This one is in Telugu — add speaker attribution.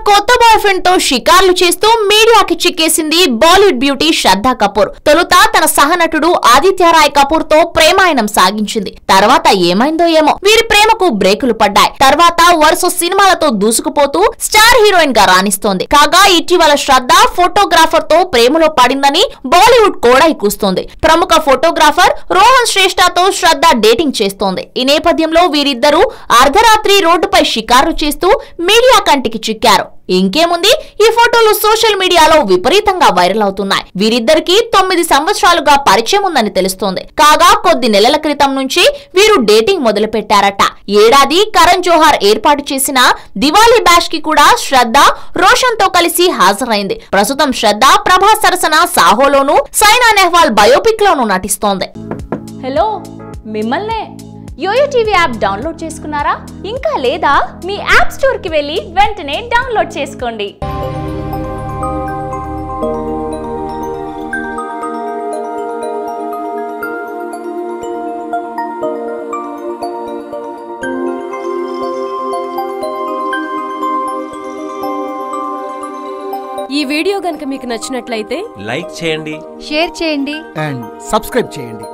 Speaker 1: కొత్త బాయ్ ఫ్రెండ్ తో షికార్లు చేస్తూ మీడియాకి చిక్కేసింది బాలీవుడ్ బ్యూటీ శ్రద్ధా కపూర్. తొలుత తన సహనటుడు ఆదిత్య రాయ్ కపూర్ తో ప్రేమాయణం సాగించింది. తర్వాత ఏమైందో ఏమో వీరి ప్రేమకు బ్రేకులు పడ్డాయి. తర్వాత వరుస సినిమాలతో దూసుకుపోతూ స్టార్ హీరోయిన్ గా రాణిస్తోంది. కాగా ఇటీవల శ్రద్ధ ఫోటోగ్రాఫర్ తో ప్రేమలో పడిందని బాలీవుడ్ కోడై కూస్తోంది. ప్రముఖ ఫోటోగ్రాఫర్ రోహన్ శ్రేష్ఠతో శ్రద్ధ డేటింగ్ చేస్తోంది. ఈ నేపథ్యంలో వీరిద్దరూ అర్ధరాత్రి రోడ్డుపై షికారు చేస్తూ మీడియా కంటికి చిక్కారు. ఇంకేముంది, ఈ ఫోటోలు సోషల్ మీడియాలో విపరీతంగా వైరల్ అవుతున్నాయి. వీరిద్దరికి 9 సంవత్సరాలుగా పరిచయం ఉందని తెలుస్తోంది. కాగా కొద్ది నెలల క్రితం నుంచి వీరు డేటింగ్ మొదలు పెట్టారట. ఏడాది కరణ్ జోహార్ ఏర్పాటు చేసిన దివాళీ బ్యాష్ కి కూడా శ్రద్ధ రోషన్ తో కలిసి హాజరైంది. ప్రస్తుతం శ్రద్ధ ప్రభాస్ సరసన సాహోలోను, సైనా నెహ్వాల్ బయోపిక్ లోను నటిస్తోంది.
Speaker 2: హలో, మిమ్మల్నే యోయో టీవీ యాప్ డౌన్లోడ్ చేసుకున్నారా? ఇంకా లేదా? మీ యాప్ స్టోర్ కి వెళ్ళి వెంటనే డౌన్లోడ్ చేసుకోండి.
Speaker 3: ఈ వీడియో గనుక మీకు నచ్చినట్లయితే
Speaker 4: లైక్ చేయండి,
Speaker 5: షేర్ చేయండి
Speaker 6: అండ్ సబ్స్క్రైబ్ చేయండి.